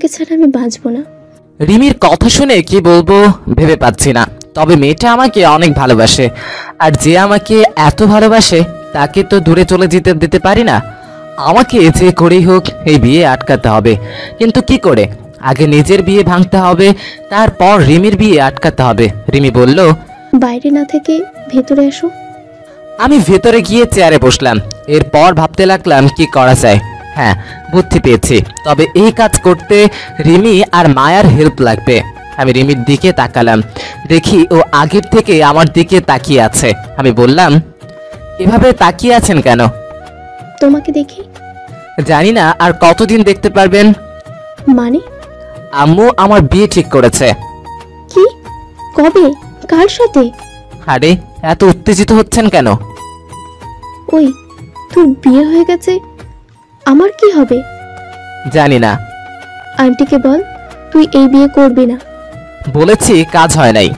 তোমাকে ছাড়া আমি বাঁচবো না। রিমির কথা শুনে কি বলবো ভেবে পাচ্ছি না। তবে মেয়েটা আমাকে অনেক ভালোবাসে, আর যে আমাকে এত ভালোবাসে তাকে তো দূরে চলে যেতে দিতে পারি না। আমাকে যে করেই হোক এই বিয়ে আটকাতে হবে। কিন্তু কি করে? আগে নিজের বিয়ে ভাঙতে হবে, তারপর রিমির বিয়ে আটকাতে হবে। রিমি বলল, বাইরে না থেকে ভেতরে এসো। আমি ভেতরে গিয়ে চেয়ারে বসলাম। এরপর ভাবতে লাগলাম কি করা যায়। হ্যাঁ, বুদ্ধি পেয়েছি। তবে এই কাজ করতে রিমি আর মায়ার হেল্প লাগবে। আমি রিমির দিকে তাকালাম, দেখি ও আগের থেকে আমার দিকে তাকিয়ে আছে। আমি বললাম, এভাবে তাকিয়ে আছেন কেন? তোমাকে দেখি। জানি না আর কতদিন দেখতে পারবেন। মানে? আম্মু আমার বিয়ে ঠিক করেছে। কি? কবে? কার সাথে? আরে এত উত্তেজিত হচ্ছেন কেন? ওই, তোর বিয়ে হয়ে গেছে, আমার কি হবে? জানি না। আন্টিকে বল তুই এই বিয়ে করবি না। বলেছি কাজ হয় নাই।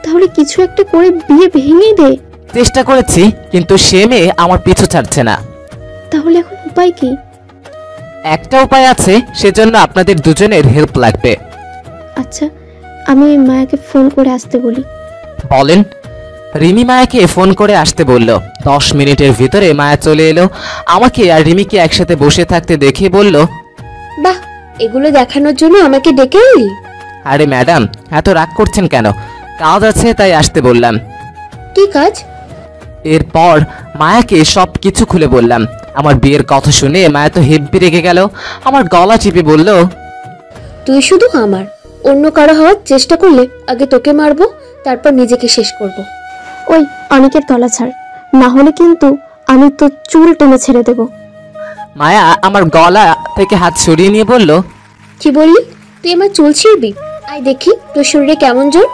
তাহলে কিছু একটা করে বিয়ে ভেঙে দে। চেষ্টা করেছি, কিন্তু সে মেয়ে আমার পিছু ছাড়ছে না। তাহলে এখন উপায় কি? একটা উপায় আছে, সেজন্য আপনাদের দুজনের হেল্প লাগবে। আচ্ছা, আমি মায়াকে ফোন করে আসতে বলি। বলেন। রিমি মায়াকে ফোন করে আসতে বলল। 10 মিনিটের ভিতরে মায়া চলে এলো। আমাকে আর রিমিকে একসাথে বসে থাকতে দেখে বলল, বাহ, এগুলো দেখানোর জন্য আমাকে ডেকে এলি? আরে ম্যাডাম, এত রাগ করছেন কেন? কাজ আছে তাই আসতে বললাম। কি কাজ? এরপর মায়াকে সব কিছু খুলে বললাম। আমার বিয়ের কথা শুনে মায়া তো হেব্বি রেগে গেল। আমার গলা চিপে বলল, তুই শুধু আমার, অন্য কারো হওয়ার চেষ্টা করলে আগে তোকে মারবো, তারপর নিজেকে শেষ করব। ওই, অনেকের তলা ছাড়, না হলে কিন্তু আমি তো চুল টেনে ছেড়ে দেব। মায়া আমার গলা থেকে হাত সরিয়ে নিয়ে বলল, কি বললি? তুই আমার চুল ছিঁড়বি? আয় দেখি তোর শরীরে কেমন জোর।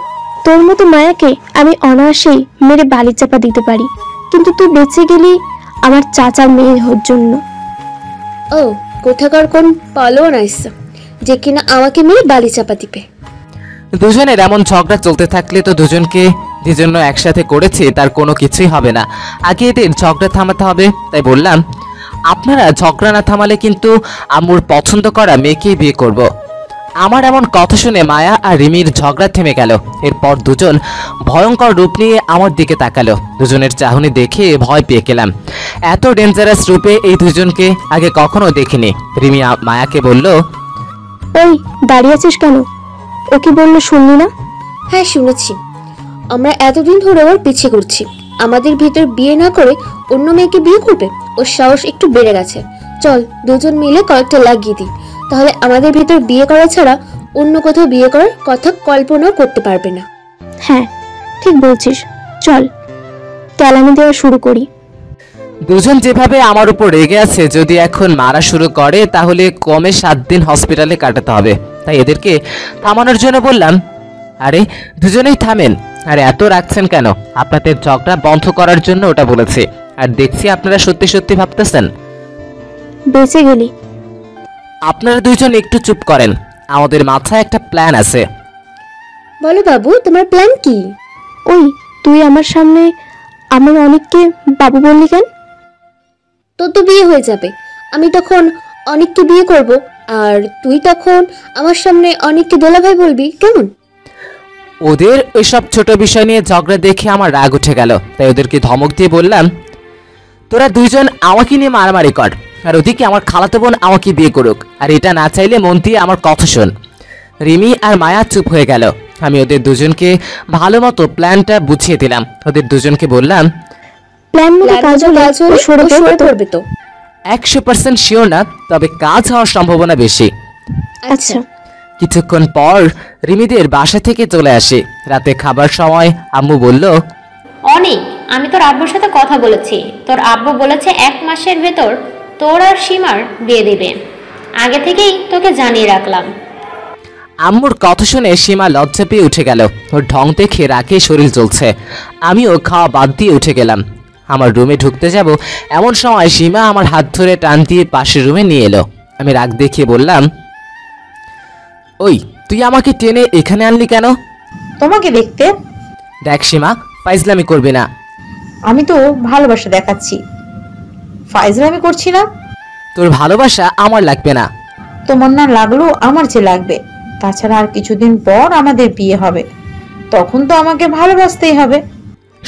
তোর মতো মায়াকে আমি অনায়াসেই মেরে বালি চাপা দিতে পারি, কিন্তু তুই বেঁচে গেলি আমার চাচার মেয়ে হওয়ার জন্য। ও, কোথাকার কোন পালোয়ান আইসা যে কিনা আমাকে মেরে বালি চাপা দিবে? দুজনের এমন ঝগড়া চলতে থাকলে তো দুজনকে যে জন্য একসাথে করেছে তার কোনো কিছুই হবে না। আগে এদের ঝগড়া থামাতে হবে। তাই বললাম, আপনারা ঝগড়া না থামালে কিন্তু আম্মুর পছন্দ করা মেয়েকেই বিয়ে করব। আমার এমন কথা শুনে মায়া আর রিমির ঝগড়া থেমে গেল। এরপর দুজন ভয়ঙ্কর রূপ নিয়ে আমার দিকে তাকালো। দুজনের চাহনি দেখে ভয় পেয়ে গেলাম। এত ডেঞ্জারাস রূপে এই দুজনকে আগে কখনো দেখিনি। রিমি মায়াকে বলল, ওই, দাঁড়িয়ে আছিস কেন? ও কি বললো শুনলি না? হ্যাঁ শুনেছি। আমরা এতদিন ধরে ওর পিছে করছি, আমাদের ভিতর বিয়ে না করে অন্য মেয়েকে বিয়ে করবে। ওর সাহস একটু বেড়ে গেছে। চল দুজন মিলে কয়েকটা লাগিয়ে দিই, তাহলে আমাদের ভিতর বিয়ে করা ছাড়া অন্য কোথাও বিয়ে করার কথা কল্পনাও করতে পারবে না। হ্যাঁ, ঠিক বলছিস, চল কেলানি দেওয়া শুরু করি। দুজন যেভাবে আমার উপর রেগে আছে, যদি এখন মারা শুরু করে তাহলে কমে 7 দিন হসপিটালে কাটাতে হবে। তাই এদেরকে থামানোর জন্য বললাম, আরে দুজনেই থামেন। আরে এত রাখছেন কেন? আপনাদের ঝগড়া বন্ধ করার জন্য ওটা বলেছি। আর দেখছি আপনারা সত্যি সত্যি ভাবতেছেন। বেঁচে গেলি। আপনারা দুইজন একটু চুপ করেন, আমাদের মাথায় একটা প্ল্যান আছে। বলো বাবু, তোমার প্ল্যান কি? ওই, তুই আমার সামনে আমার অনেককে বাবু বললি কেন? তোর তো বিয়ে হয়ে যাবে, আমি তখন অনেককে বিয়ে করব, আর তুই তখন আমার সামনে অনেককে দোলাভাই বলবি, কেমন? ওদের ওইসব ছোট বিষয় নিয়ে ঝগড়া দেখে আমার রাগ উঠে গেল। তাই ওদেরকে ধমক দিয়ে বললাম, তোরা দুইজন আমাকে নিয়ে মারামারি কর, আর ওদিকে আমার খালাতো বোন আমাকে বিয়ে করুক, আর এটা না চাইলে মন দিয়ে আমার কথা শোন। রিমি আর মায়া চুপ হয়ে গেল। আমি ওদের দুজনকে ভালো মতো প্ল্যানটা বুঝিয়ে দিলাম। ওদের দুজনকে বললাম, প্ল্যান মতো কাজ হলে ও সরে পড়বে তো? 100% শিওর না, তবে কাজ হওয়ার সম্ভাবনা বেশি। আচ্ছা। কিছুক্ষণ পর রিমিদের বাসা থেকে চলে আসে। রাতে খাবার সময় আম্মু বলল, অনেক, আমি তোর আব্বুর সাথে কথা বলেছি। তোর আব্বু বলেছে 1 মাসের ভেতর তোর আর সীমার বিয়ে দিবে। আগে থেকেই তোকে জানিয়ে রাখলাম। আম্মুর কথা শুনে সীমা লজ্জা পেয়ে উঠে গেল। ওর ঢং দেখে রাগে শরীর জ্বলছে। আমিও খাওয়া বাদ দিয়ে উঠে গেলাম। আমার রুমে ঢুকতে যাব এমন সময় সীমা আমার হাত ধরে টান দিয়ে পাশের রুমে নিয়ে এলো। আমি রাগ দেখিয়ে বললাম, ওই তুই আমাকে টেনে এখানে আনলি কেন? তোমাকে দেখতে। দেখ সীমা, ফাইজলামি করবি না। আমি তো ভালোবাসা দেখাচ্ছি, ফাইজলামি করছি না। তোর ভালোবাসা আমার লাগবে না। তোমার না লাগলো আমার যে লাগবে। তাছাড়া আর কিছুদিন পর আমাদের বিয়ে হবে, তখন তো আমাকে ভালোবাসতেই হবে।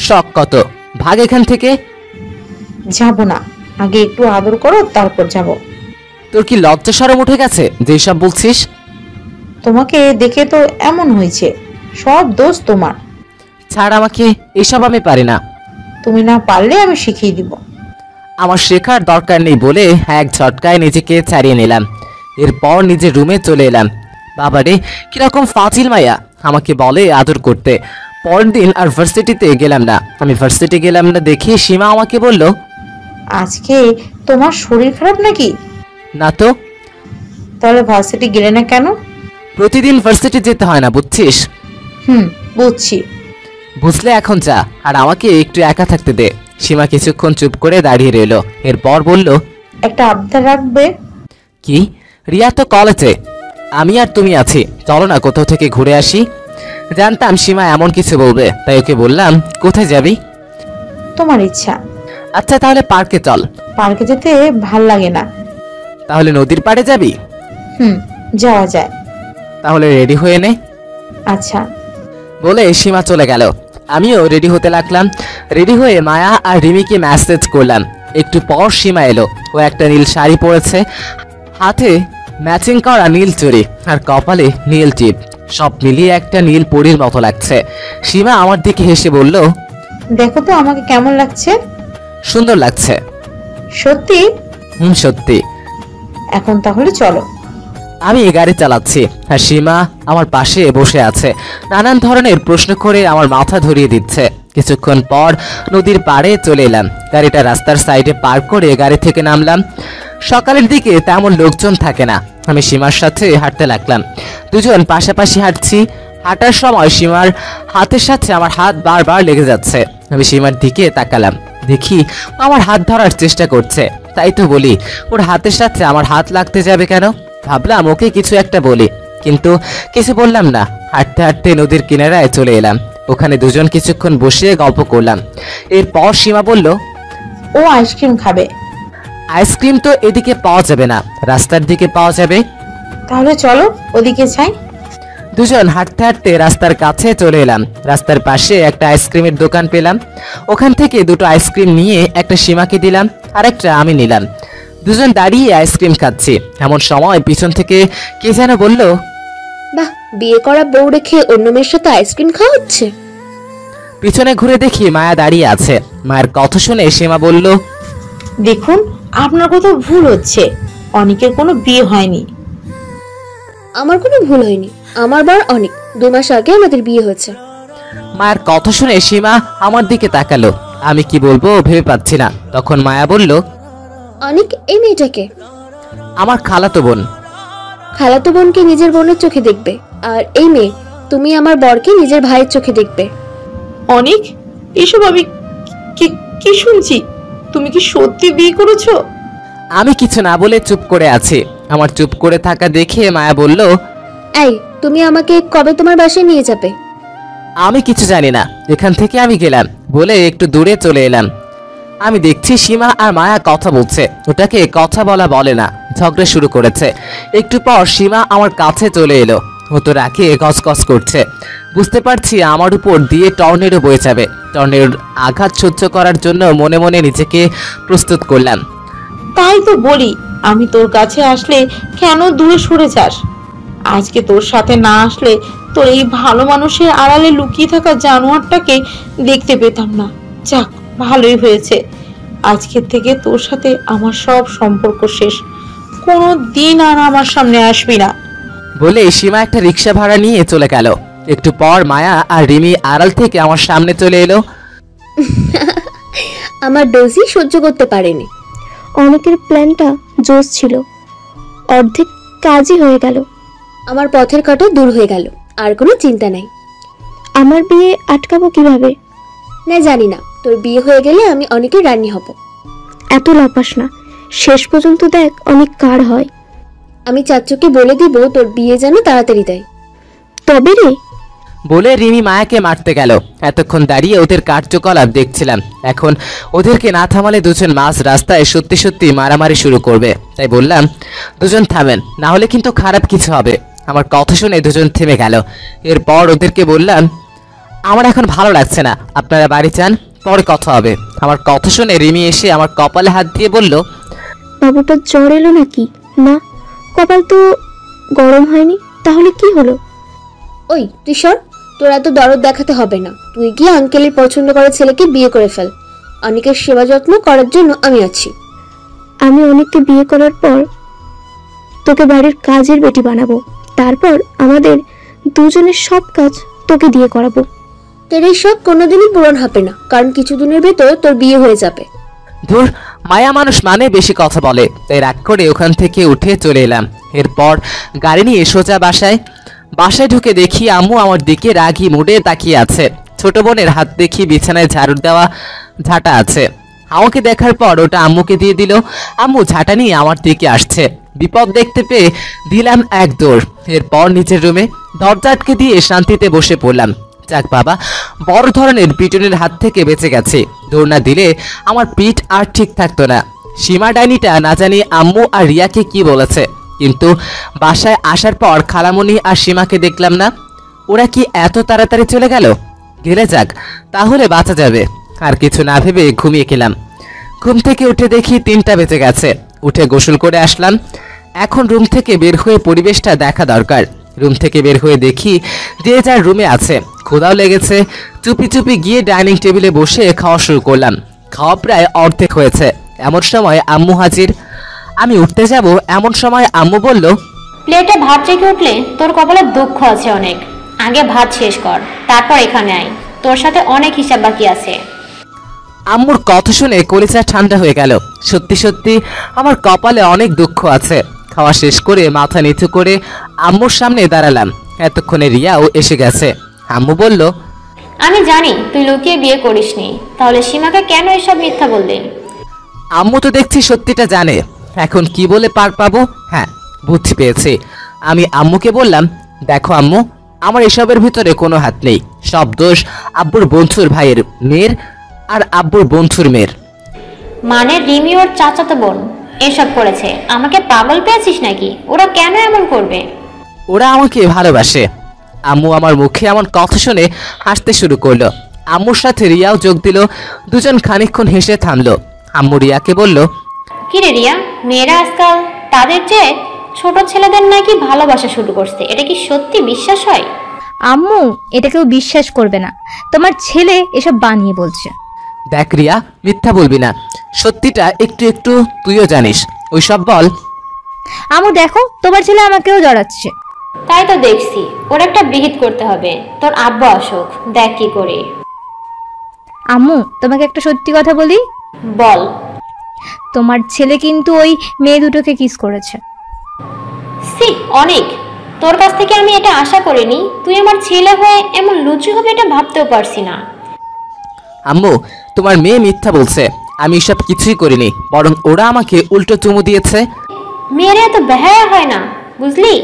শখ কত, ভাগ এখান থেকে। যাব না, আগে একটু আদর করো তারপর যাব। তোর কি লজ্জা শরম উঠে গেছে যেসব বলছিস? তোমাকে দেখে তো এমন হয়েছে, সব দোষ তোমার। ছাড় আমাকে, এসব আমি পারি না। তুমি না পারলে আমি শিখিয়ে দিব। আমার শেখার দরকার নেই বলে এক ঝটকায় নিজেকে ছাড়িয়ে নিলাম। এরপর নিজের রুমে চলে এলাম। বাবারে, কিরকম ফাজিল মাইয়া, আমাকে বলে আদর করতে। পরের দিন আর ভার্সিটিতে গেলাম না। আমি ভার্সিটি গেলাম না দেখে সীমা আমাকে বলল, আজকে তোমার শরীর খারাপ নাকি? না তো। তাহলে ভার্সিটি গেলে না কেন? প্রতিদিন ভার্সিটি যেতে হয় না, বুঝছিস? বুঝছি। বুঝলে এখন যা, আর আমাকে একটু একা থাকতে দে। সীমা কিছুক্ষণ চুপ করে দাঁড়িয়ে রইল। এরপর বলল, একটা আবদার রাখবে? কি? রিয়া তো কলেজে, আমি আর তুমি আছি, চলো না কোথাও থেকে ঘুরে আসি। জানতাম সীমা এমন কিছু বলবে, তাই ওকে বললাম, কোথায় যাবি? তোমার ইচ্ছা। আচ্ছা তাহলে পার্কে চল। পার্কে যেতে ভাল লাগে না। তাহলে নদীর পাড়ে যাবি? যাওয়া যায়। তাহলে রেডি হয়ে নে। আচ্ছা। বলে সীমা চলে গেল। আমিও রেডি হতে লাগলাম। রেডি হয়ে মায়া আর রিমিকে মেসেজ করলাম। একটু পর সীমা এলো। ও একটা নীল শাড়ি পরেছে, হাতে ম্যাচিং করা নীল চুড়ি আর কপালে নীল টিপ, সব মিলিয়ে একটা নীল পরীর মতো লাগছে। সীমা আমার দিকে হেসে বলল, দেখো তো আমাকে কেমন লাগছে। সুন্দর লাগছে। সত্যি? সত্যি। এখন তাহলে চলো। আমি গাড়ি চালাচ্ছি আর সীমা আমার পাশে বসে আছে। নানান ধরনের প্রশ্ন করে আমার মাথা ধরিয়ে দিচ্ছে। কিছুক্ষণ পর নদীর পাড়ে চলে এলাম। গাড়িটা রাস্তার সাইডে পার্ক করে গাড়ি থেকে নামলাম। সকালের দিকে তেমন লোকজন থাকে না। আমি সীমার সাথে হাঁটতে লাগলাম। দুজন পাশাপাশি হাঁটছি। হাঁটার সময় সীমার হাতের সাথে আমার হাত বারবার লেগে যাচ্ছে। আমি সীমার দিকে তাকালাম, দেখি ও আমার হাত ধরার চেষ্টা করছে। তাই তো বলি, ওর হাতের সাথে আমার হাত লাগতে যাবে কেন? ভাবলাম ওকে কিছু একটা বলি, কিন্তু কিছু বললাম না। হাঁটতে হাঁটতে নদীর কিনারায় চলে এলাম। ওখানে দুজন কিছুক্ষণ বসে গল্প করলাম। এরপর সীমা বলল, ও আইসক্রিম খাবে। আইসক্রিম তো এদিকে পাওয়া যাবে না, রাস্তার দিকে পাওয়া যাবে। তাহলে চলো ওদিকে যাই। দুজন হাঁটতে হাঁটতে রাস্তার কাছে চলে এলাম। রাস্তার পাশে একটা আইসক্রিমের দোকান পেলাম। ওখান থেকে দুটো আইসক্রিম নিয়ে একটা সীমাকে দিলাম, আর একটা আমি নিলাম। দুজন দাঁড়িয়ে আইসক্রিম খাচ্ছি। এমন সময় পিছন থেকে কে যেন বলল, বাহ, বিয়ে করা বউ রেখে অন্য মেয়ের সাথে আইসক্রিম খাওয়া হচ্ছে। পিছনে ঘুরে দেখি মায়া দাঁড়িয়ে আছে। মায়ের কথা শুনে সীমা বলল, দেখুন আপনার কোথাও ভুল হচ্ছে, অনেকের কোনো বিয়ে হয়নি। আমার কোনো ভুল হয়নি, আমার বর অনেক। 2 মাস আগে আমাদের বিয়ে হয়েছে। মায়ের কথা শুনে সীমা আমার দিকে তাকালো। আমি কি বলবো ভেবে পাচ্ছি না। তখন মায়া বলল, অনেক এই মেয়েটাকে? আমার খালাতো বোন। খালাতো বোনকে নিজের বোনের চোখে দেখবে, আর এই মেয়ে তুমি আমার বরকে নিজের ভাইয়ের চোখে দেখবে। অনেক, এসব আমি কি শুনছি? তুমি কি সত্যি বিয়ে করেছো? আমি কিছু না বলে চুপ করে আছি। আমার চুপ করে থাকা দেখে মায়া বলল, এই, তুমি আমাকে কবে তোমার বাসায় নিয়ে যাবে? আমি কিছু জানি না, এখান থেকে আমি গেলাম বলে একটু দূরে চলে এলাম। আমি দেখছি সীমা আর মায়া কথা বলছে। ওটাকে কথা বলা বলে না, ঝগড়া শুরু করেছে। একটু পর সীমা আমার কাছে চলে এলো। ও তো রাখে গজগজ করছে। বুঝতে পারছি আমার উপর দিয়ে টর্নেডো বয়ে যাবে। টর্নেডোর আঘাত সহ্য করার জন্য মনে মনে নিজেকে প্রস্তুত করলাম। তাই তো বলি, আমি তোর কাছে আসলে কেন দূরে সরে যাস? আজকে তোর সাথে না আসলে তোর এই ভালো মানুষের আড়ালে লুকিয়ে থাকা জানোয়ারটাকে দেখতে পেতাম না। যাক, ভালোই হয়েছে। আজকের থেকে তোর সাথে আমার সব সম্পর্ক শেষ। কোনো দিন আর আমার সামনে আসবি না। বলে সীমা একটা রিক্সা ভাড়া নিয়ে চলে গেল। একটু পর মায়া আর রিমি আড়াল থেকে আমার সামনে চলে এলো। আমার ডোজি সহ্য করতে পারেনি। অনেকের প্ল্যানটা জোশ ছিল, অর্ধেক কাজই হয়ে গেল। আমার পথের কাঁটা দূর হয়ে গেল, আর কোনো চিন্তা নাই। আমার বিয়ে আটকাবো কিভাবে? না, জানি না। তোর বিয়ে হয়ে গেলে আমি অনেকের রানী হব। এত লাপাস না, শেষ পর্যন্ত দেখ অনেক কার হয়। আমি চাচুকে বলে দিব তোর বিয়ে যেন তাড়াতাড়ি দেয়। তবে রে? বলে রিমি মায়াকে মারতে গেল। এতক্ষণ দাঁড়িয়ে ওদের কার্যকলাপ দেখছিলাম। এখন ওদেরকে না থামালে দুজন মাঝ রাস্তায় সত্যি সত্যি মারামারি শুরু করবে। তাই বললাম, দুজন থামেন, না হলে কিন্তু খারাপ কিছু হবে। আমার কথা শুনে দুজন থেমে গেল। এরপর ওদেরকে বললাম, আমার এখন ভালো লাগছে না, আপনারা বাড়ি যান, পরে কথা হবে। আমার কথা শুনে রিমি এসে আমার কপালে হাত দিয়ে বলল, বাবুটার জ্বর এলো নাকি? না, কপাল তো গরম হয়নি, তাহলে কি হলো? ওই তুই সর, তোর এত দরদ দেখাতে হবে না। তুই গিয়ে আঙ্কেলের পছন্দ করা ছেলেকে বিয়ে করে ফেল। অনেকের সেবা যত্ন করার জন্য আমি আছি। আমি অনেককে বিয়ে করার পর তোকে বাড়ির কাজের বেটি বানাবো, তারপর আমাদের দুজনের সব কাজ তোকে দিয়ে করাবো। তোর এই সব কোনোদিনই পূরণ হবে না, কারণ কিছুদিনের ভেতর তোর বিয়ে হয়ে যাবে। ধুর, মায়া মানুষ মানে বেশি কথা বলে। তাই রাগ করে ওখান থেকে উঠে চলে এলাম। এরপর গাড়ি নিয়ে সোজা বাসায় ঢুকে দেখি আম্মু আমার দিকে রাগী মুডে তাকিয়ে আছে। ছোট বোনের হাত দেখি বিছানায় ঝাড়ু দেওয়া ঝাঁটা আছে। আমাকে দেখার পর ওটা আম্মুকে দিয়ে দিল। আম্মু ঝাঁটা নিয়ে আমার দিকে আসছে। বিপদ দেখতে পেয়ে দিলাম এক দৌড়। এরপর নিচের রুমে দরজা আটকে দিয়ে শান্তিতে বসে পড়লাম। যাক বাবা, বড় ধরনের পিটুনির হাত থেকে বেঁচে গেছে। দৌড় না দিলে আমার পিঠ আর ঠিক থাকতো না। সীমা ডাইনিটা না জানি আম্মু আর রিয়াকে কি বলেছে, কিন্তু বাসায় আসার পর খালামণি আর সীমাকে দেখলাম না। ওরা কি এত তাড়াতাড়ি চলে গেল? গেলে যাক, তাহলে বাঁচা যাবে। আর কিছু না ভেবে ঘুমিয়ে গেলাম। ঘুম থেকে উঠে দেখি 3টা বেজে গেছে। উঠে গোসল করে আসলাম। এখন রুম থেকে বের হয়ে পরিবেশটা দেখা দরকার। রুম থেকে বের হয়ে দেখি যে যার রুমে আছে। ক্ষুধাও লেগেছে। চুপি চুপি গিয়ে ডাইনিং টেবিলে বসে খাওয়া শুরু করলাম। খাওয়া প্রায় অর্ধেক হয়েছে। এমন সময় আম্মু হাজির। আমি উঠতে যাব এমন সময় আম্মু বলল, প্লেটে ভাত রেখে উঠলে তোর কপালে দুঃখ আছে অনেক। আগে ভাত শেষ কর, তারপর এখানে আয়, তোর সাথে অনেক হিসাব বাকি আছে। আম্মুর কথা শুনে কলিজা ঠান্ডা হয়ে গেল। সত্যি সত্যি আমার কপালে অনেক দুঃখ আছে। খাওয়া শেষ করে মাথা নিচু করে আম্মুর সামনে দাঁড়ালাম। এতক্ষণে রিয়াও এসে গেছে। আম্মু বলল, আমি জানি তুই লুকিয়ে বিয়ে করিসনি, তাহলে সীমাকে কেন এসব মিথ্যা বললি? আম্মু তো দেখছি সত্যিটা জানে। এখন কি বলে পার পাবো? হ্যাঁ, বুদ্ধি পেয়েছি। আমি আম্মুকে বললাম, দেখো আম্মু, আমার এসবের ভিতরে কোনো হাত নেই। সব দোষ আব্বুর বন্ধুর ভাইয়ের মেয়ের আর আব্বুর বন্ধুর মেয়ের। মানে রিমি ওর চাচাতো বোন এসব করেছে? আমাকে পাগল পেয়েছিস নাকি? ওরা কেন এমন করবে? ওরা আমাকে ভালোবাসে। আম্মু আমার মুখে এমন কথা শুনে হাসতে শুরু করলো। আম্মুর সাথে রিয়াও যোগ দিল। দুজন খানিকক্ষণ হেসে থামলো। আম্মু রিয়াকে বলল, কি রে রিয়া, মেয়েরা আজকাল তাদের চেয়ে ছোট ছেলেদের নাকি ভালোবাসা শুরু করছে, এটা কি সত্যি বিশ্বাস হয়? আম্মু, এটা কেউ বিশ্বাস করবে না, তোমার ছেলে এসব বানিয়ে বলছে। দেখ রিয়া, মিথ্যা বলবি না, সত্যিটা একটু একটু তুইও জানিস। ওইসব বল। আম্মু দেখো, তোমার ছেলে আমাকেও জড়াচ্ছে। তাই তো দেখছি, ওর একটা বিহিত করতে হবে। তোর আব্বু আসুক, দেখ কি করে। আম্মু, তোমাকে একটা সত্যি কথা বলি। বল। তোমার ছেলে কিন্তু ওই মেয়ে দুটোকে কিস করেছে। সি, অনেক। তোর কাছ থেকে আমি এটা আশা করিনি। তুই আমার ছেলে হয়ে এমন লুচু হবে এটা ভাবতেও পারছি না। আম্মু, তোমার মেয়ে মিথ্যা বলছে। আমি এসব কিছুই করিনি, বরং ওরা আমাকে উল্টো চুমু দিয়েছে। মেয়েরা এত বেহায়া হয় না, বুঝলি?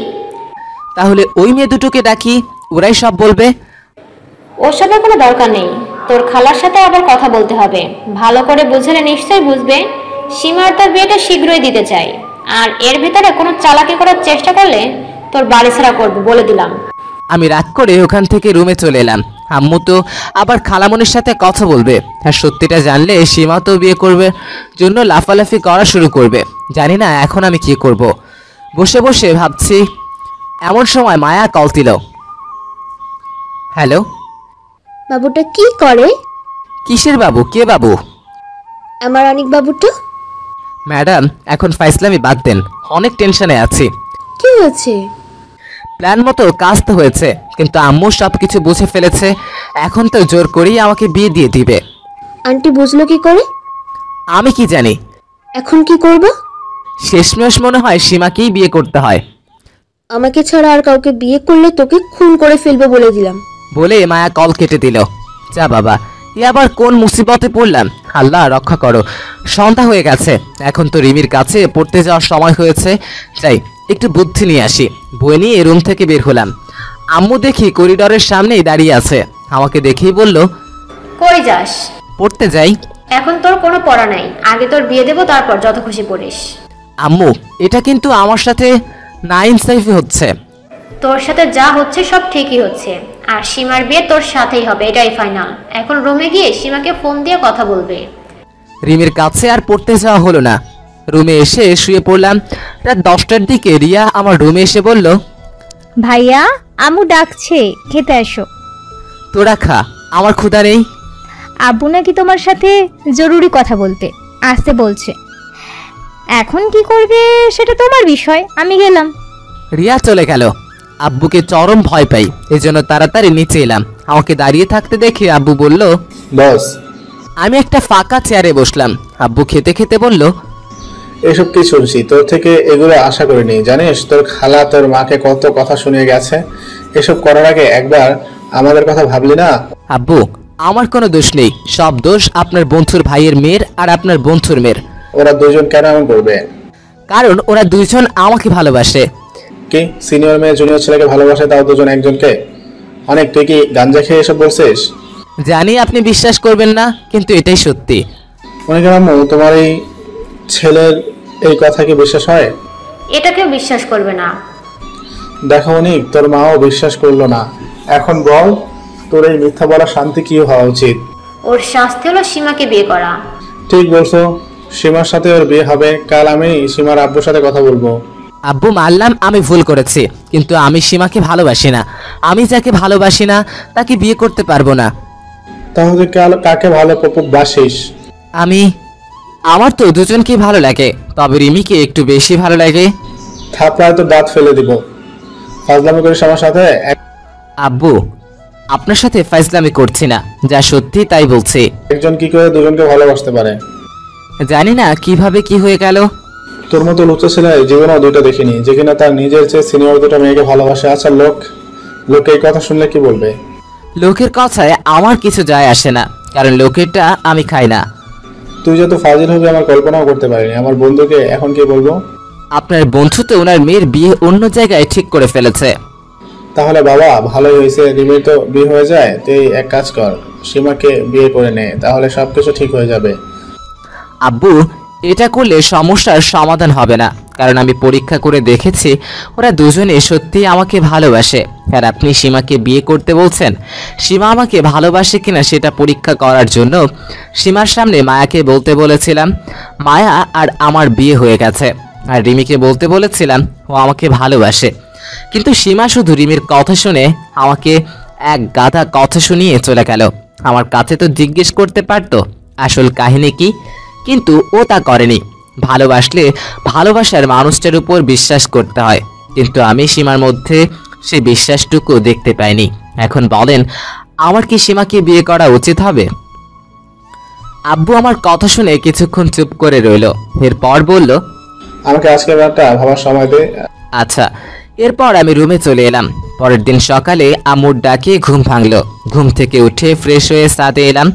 তাহলে ওই মেয়ে দুটোকে ডাকি, ওরাই সব বলবে। ওসবের কোনো দরকার নেই। তোর খালার সাথে আবার কথা বলতে হবে। ভালো করে বুঝলে নিশ্চয়ই বুঝবে সীমার তোর বিয়েটা শীঘ্রই দিতে চাই। আর এর ভেতরে কোনো চালাকি করার চেষ্টা করলে তোর বাড়ি ছাড়া করবো, বলে দিলাম। আমি রাগ করে ওখান থেকে রুমে চলে এলাম। আম্মু তো আবার খালামনির সাথে কথা বলবে। আর সত্যিটা জানলে সীমা তো বিয়ে করবে জন্য লাফালাফি করা শুরু করবে। জানি না এখন আমি কি করব। বসে বসে ভাবছি, এমন সময় মায়া কল দিল। হ্যালো। বাবুটা কি করে? কিসের বাবু? কে বাবু? আমার অনেক বাবুটা। ম্যাডাম, এখন ফাইসলামি বাদ দেন, অনেক টেনশনে আছি। কি হয়েছে? প্ল্যান মতো কাজ তো হয়েছে, কিন্তু আম্মু সব কিছু বুঝে ফেলেছে। এখন তো জোর করেই আমাকে বিয়ে দিয়ে দিবে। আন্টি বুঝলো কি করে? আমি কি জানি। এখন কি করব? শেষমেশ মনে হয় সীমাকেই বিয়ে করতে হয়। আমাকে ছাড়া আর কাউকে বিয়ে করলে তোকে খুন করে ফেলবো বলে দিলাম। বলে মায়া কল কেটে দিল। যা বাবা, এ আবার কোন মুসিবতে পড়লাম। আল্লাহ রক্ষা করো। সন্ধ্যা হয়ে গেছে, এখন তো রিমির কাছে পড়তে যাওয়ার সময় হয়েছে। যাই একটু বুদ্ধি নিয়ে আসি। বই নিয়ে রুম থেকে বের হলাম। আম্মু দেখি করিডোরের সামনেই দাঁড়িয়ে আছে। আমাকে দেখেই বলল, কই যাস? পড়তে যাই। এখন তোর কোনো পড়া নাই, আগে তোর বিয়ে দেবো, তারপর যত খুশি পড়িস। আম্মু, এটা কিন্তু আমার সাথে নাইনসাইফি হচ্ছে। তোর সাথে যা হচ্ছে সব ঠিকই হচ্ছে, আর সীমার বিয়ে তোর সাথেই হবে, এটাই ফাইনাল। এখন রুমে গিয়ে সীমাকে ফোন দিয়ে কথা বলবে। রিমির কাছে আর পড়তে যাওয়া হলো না। রুমে এসে শুয়ে পড়লাম। রাত 10টার দিকে রিয়া আমার রুমে এসে বলল, ভাইয়া আম্মু ডাকছে, খেতে আসো। তোরা খা, আমার ক্ষুধা নেই। আব্বু নাকি তোমার সাথে জরুরি কথা বলতে আসতে বলছে। এখন কি করবে সেটা তোমার বিষয়, আমি গেলাম। রিয়া চলে গেল। আব্বুকে চরম ভয় পাই, এজন্য তাড়াতাড়ি নিচে এলাম। আমাকে দাঁড়িয়ে থাকতে দেখে আব্বু বলল, বস। আমি একটা ফাঁকা চেয়ারে বসলাম। আব্বু খেতে খেতে বলল, এসব কি শুনছি, তোর থেকে এগুলো আশা করিনি। জানিস তোর খালা তোর মাকে কত কথা শুনিয়ে গেছে। এসব করার আগে একবার আমাদের কথা ভাবলি না? আব্বু, আমার কোনো দোষ নেই, সব দোষ আপনার বন্ধুর ভাইয়ের মেয়ের আর আপনার বন্ধুর মেয়ের। ওরা দুজন কেন এমন করবে? কারণ ওরা দুইজন আমাকে ভালোবাসে। কি সিনিয়র মেয়ে জুনিয়র ছেলেকে ভালোবাসে, তাও দুজন একজনকে? অনেক, তুই কি গাঞ্জা খেয়ে এসব বলছিস? জানি আপনি বিশ্বাস করবেন না, কিন্তু এটাই সত্যি। অনেক আম্মু, তোমার এই ছেলের এই কথা কি বিশ্বাস হয়? এটা কেউ বিশ্বাস করবে না। দেখো অনিক, তোর মাও বিশ্বাস করলো না। এখন বল, তোর এই মিথ্যা বলা শান্তি কি হওয়া উচিত? ওর শাস্তি হলো সীমাকে বিয়ে করা। ঠিক বলছো, সীমার সাথে ওর বিয়ে হবে। কাল আমি সীমার আব্বুর সাথে কথা বলবো। আব্বু, মানলাম আমি ভুল করেছি, কিন্তু আমি সীমাকে ভালোবাসি না। আমি যাকে ভালোবাসি না তাকে বিয়ে করতে পারবো না। তাহলে কাকে ভালো বাসিস? আমার তো দুজনকে ভালো লাগে, তবে রিমিকে একটু বেশি ভালো লাগে। থাপড়ায় তো দাঁত ফেলে দিব। ফাজলামি করিস আমার সাথে? আব্বু, আপনার সাথে ফাইজলামি করছি না, যা সত্যি তাই বলছি। একজন কি করে দুজনকে ভালোবাসতে পারে? জানি না কিভাবে কি হয়ে গেল। তোর মতো লুচ্চা ছেলে জীবনেও দুইটা দেখিনি, যে কিনা তার নিজের চেয়ে সিনিয়র দুটো মেয়েকে ভালোবাসে। আচ্ছা, লোক এই কথা শুনলে কি বলবে? লোকের কথায় আমার কিছু যায় আসে না, কারণ লোকেরটা আমি খাই না। তুই যত ফাজিল হবে আমার কল্পনাও করতে পারিনি। আমার বন্ধুকে এখন কি বলবো? আপনার বন্ধু তো ওনার মেয়ের বিয়ে অন্য জায়গায় ঠিক করে ফেলেছে। তাহলে বাবা ভালোই হয়েছে, রিমির তো বিয়ে হয়ে যায়। তুই এক কাজ কর, সীমাকে বিয়ে করে নে, তাহলে সবকিছু ঠিক হয়ে যাবে। আব্বু, এটা করলে সমস্যার সমাধান হবে না, কারণ আমি পরীক্ষা করে দেখেছি ওরা দুজনে সত্যি আমাকে ভালোবাসে। আর আপনি সীমাকে বিয়ে করতে বলছেন, সীমা আমাকে ভালোবাসে কিনা সেটা পরীক্ষা করার জন্য সীমার সামনে মায়াকে বলতে বলেছিলাম মায়া আর আমার বিয়ে হয়ে গেছে, আর রিমিকে বলতে বলেছিলাম ও আমাকে ভালোবাসে। কিন্তু সীমা শুধু রিমির কথা শুনে আমাকে এক গাধা কথা শুনিয়ে চলে গেল। আমার কাছে তো জিজ্ঞেস করতে পারতো আসল কাহিনী কি, কিন্তু ও তা করেনি। ভালোবাসলে ভালোবাসার মানুষটার উপর বিশ্বাস করতে হয়, কিন্তু আমি সীমার মধ্যে সেই বিশ্বাসটুকু দেখতে পাইনি। এখন বলেন, আমার কি সীমাকে বিয়ে করা উচিত হবে? আব্বু আমার কথা শুনে কিছুক্ষণ চুপ করে রইল, এরপর বলল, আমাকে আজকে রাতটা ভাবার সময় দে। আচ্ছা। এরপর আমি রুমে চলে এলাম। পরের দিন সকালে আম্মুর ডাকে ঘুম ভাঙলো। ঘুম থেকে উঠে ফ্রেশ হয়ে ছাদে এলাম।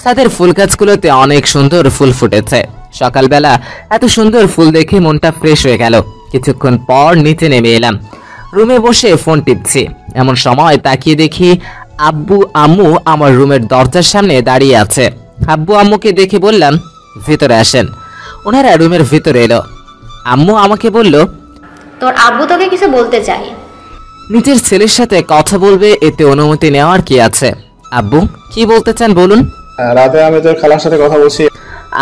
ছাদের ফুল গাছগুলোতে অনেক সুন্দর ফুল ফুটেছে। সকালবেলা এত সুন্দর ফুল দেখে মনটা ফ্রেশ হয়ে গেল। কিছুক্ষণ পর নিচে নেমে এলাম। রুমে বসে ফোন টিপছি, এমন সময় তাকিয়ে দেখি আব্বু আম্মু আমার রুমের দরজার সামনে দাঁড়িয়ে আছে। আব্বু আম্মুকে দেখে বললাম, ভিতরে আসেন। ওনারা রুমের ভিতরে এলো। আম্মু আমাকে বলল, তোর আব্বু তোকে কিছু বলতে চাই। নিজের ছেলের সাথে কথা বলবে, এতে অনুমতি নেওয়ার কি আছে? আব্বু, কি বলতে চান বলুন। রাতে আমি তোর খালার সাথে কথা বলছি।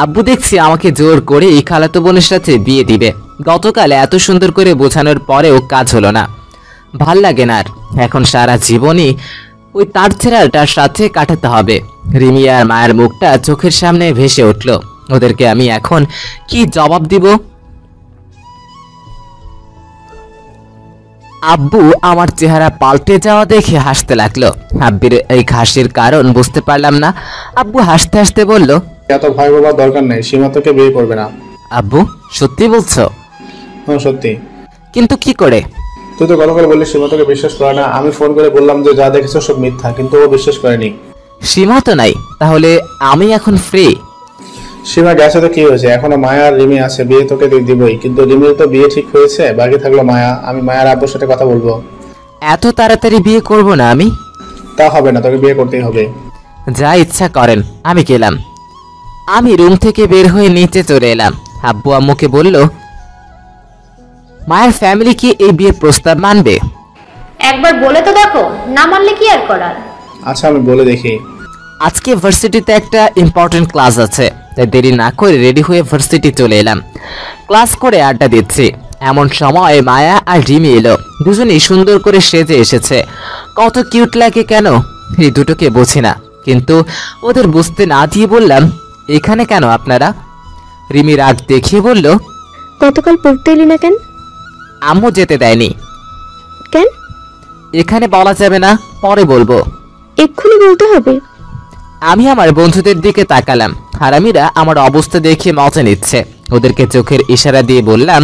আব্বু দেখছি আমাকে জোর করে এই খালাতো বোনের সাথে বিয়ে দিবে। গতকাল এত সুন্দর করে বোঝানোর পরেও কাজ হলো না। ভাল লাগে না আর। এখন সারা জীবনই ওই তার ছেড়াটার সাথে কাটাতে হবে। রিমি আর মায়ের মুখটা চোখের সামনে ভেসে উঠল। ওদেরকে আমি এখন কি জবাব দিব? আব্বু আমার চেহারা পাল্টে যাওয়া দেখে হাসতে লাগলো। আব্বির এই হাসির কারণ বুঝতে পারলাম না। আব্বু হাসতে হাসতে বলল, এত ভয় পাবার দরকার নেই, সীমা তোকে বিয়ে করবে না। আব্বু, সত্যি বলছো? হ্যাঁ সত্যি। কিন্তু কি করে? তুই তো গতকাল বললি সীমা তোকে বিশ্বাস করে না। আমি ফোন করে বললাম যে যা দেখেছো সব মিথ্যা, কিন্তু ও বিশ্বাস করেনি। সীমা তো নাই, তাহলে আমি এখন ফ্রি। সীমা গেছে তো কি হয়েছে, এখনো মায়া আর রিমি আছে, বিয়ে তোকে দিবই। কিন্তু রিমির তো বিয়ে ঠিক হয়েছে, বাকি থাকলো মায়া। আমি মায়ার আব্বুর সাথে কথা বলবো। এত তাড়াতাড়ি বিয়ে করব না আমি। তা হবে না, তোকে বিয়ে করতেই হবে। যা ইচ্ছা করেন, আমি গেলাম। আমি রুম থেকে বের হয়ে নিচে চলে এলাম। আব্বু আম্মুকে বলল, মায়ের ফ্যামিলি কি এই বিয়ের প্রস্তাব মানবে? একবার বলে তো দেখো, না মানলে কি আর করার। আচ্ছা, আমি বলে দেখি। আজকে ভার্সিটিতে একটা ইম্পর্টেন্ট ক্লাস আছে, তাই দেরি না করে রেডি হয়ে ভার্সিটি চলে এলাম। ক্লাস করে আড্ডা দিচ্ছি, এমন সময় মায়া আর রিমি এলো। দুজনেই সুন্দর করে সেজে এসেছে। কত কিউট লাগে কেন, এই দুটোকে বুঝি না, কিন্তু ওদের বুঝতে না দিয়ে বললাম, এখানে কেন আপনারা? রিমি রাগ দেখিয়ে বলল, গতকাল পড়তে এলি না কেন? আম্মু যেতে দেয়নি। কেন? এখানে বলা যাবে না, পরে বলবো। এক্ষুনি বলতে হবে? আমি আমার বন্ধুদের দিকে তাকালাম। হারামিরা আমার অবস্থা দেখে মজা নিচ্ছে। ওদেরকে চোখের ইশারা দিয়ে বললাম,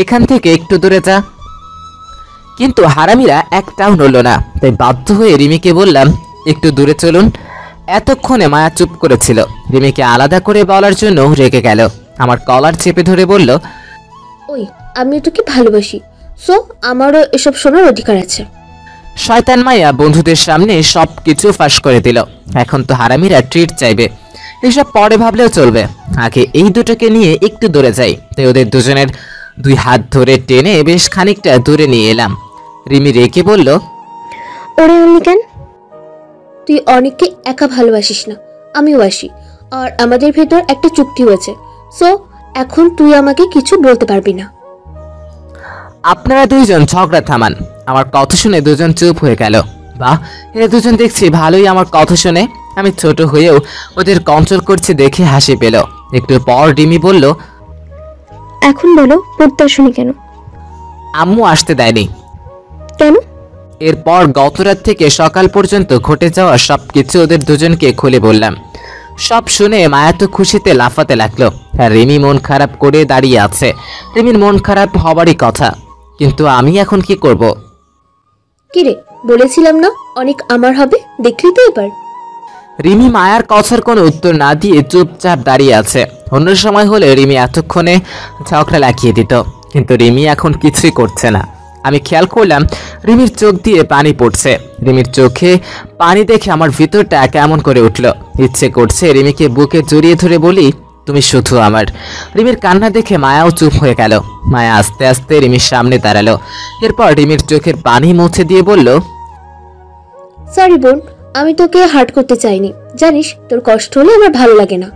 এখান থেকে একটু দূরে যা। কিন্তু হারামিরা একটাও নড়ল না, তাই বাধ্য হয়ে রিমিকে বললাম, একটু দূরে চলুন। এতক্ষণে মায়া চুপ করেছিল। রিমিকে আলাদা করে বলার জন্য রেগে গেল। আমার কলার চেপে ধরে বলল, ওই, আমি তোকে ভালোবাসি, সো আমারও এসব শোনার অধিকার আছে। শয়তান মায়া বন্ধুদের সামনে সব কিছু ফাঁস করে দিল। এখন তো হারামিরা ট্রিট চাইবে। এসব পরে ভাবলেও চলবে, আগে এই দুটোকে নিয়ে একটু দূরে যাই। তাই ওদের দুজনের দুই হাত ধরে টেনে বেশ খানিকটা দূরে নিয়ে এলাম। রিমি রেগে বলল, ওরে আনলি কেন? তুই অনেককে একা ভালোবাসিস না, আমিও বাসি, আর আমাদের ভেতর একটা চুক্তি হয়েছে, সো এখন তুই আমাকে কিছু বলতে পারবি না। আপনারা দুইজন ঝগড়া থামান। আমার কথা শুনে দুজন চুপ হয়ে গেল। বাহ, এরা দুজন দেখছি ভালোই আমার কথা শুনে। আমি ছোট হয়েও ওদের কন্ট্রোল করছি দেখে হাসি পেল। একটু পর রিমি বলল, এখন বলো, পড়তে আসনি কেন? আম্মু আসতে দেয়নি। কেন? এরপর গতরাত থেকে সকাল পর্যন্ত ঘটে যাওয়া সবকিছু ওদের দুজনকে খুলে বললাম। সব শুনে মায়া তো খুশিতে লাফাতে লাগলো, আর রিমি মন খারাপ করে দাঁড়িয়ে আছে। রিমির মন খারাপ হবারই কথা, কিন্তু আমি এখন কি করব? কিরে, বলেছিলাম না অনেক আমার হবে, দেখলি তো এবার। রিমি মায়ার কথার কোনো উত্তর না দিয়ে চুপচাপ দাঁড়িয়ে আছে। অন্য সময় হলে রিমি এতক্ষণে ঝগড়া লাগিয়ে দিত, কিন্তু রিমি এখন কিছুই করছে না। আমি খেয়াল করলাম রিমির চোখ দিয়ে পানি পড়ছে। রিমির চোখে পানি দেখে আমার ভিতরটা কেমন করে উঠল। ইচ্ছে করছে রিমিকে বুকে জড়িয়ে ধরে বলি, তুমি শুধু আমার। রিমির কান্না দেখে মায়াও চুপ হয়ে গেল। মায়া আস্তে আস্তে রিমির সামনে দাঁড়ালো। এরপর রিমির চোখের পানি মুছে দিয়ে বলল, সরি বোন, আমি তোকে হার্ট করতে চাইনি, জানিস তোর কষ্ট হলে আমার ভালো লাগে না।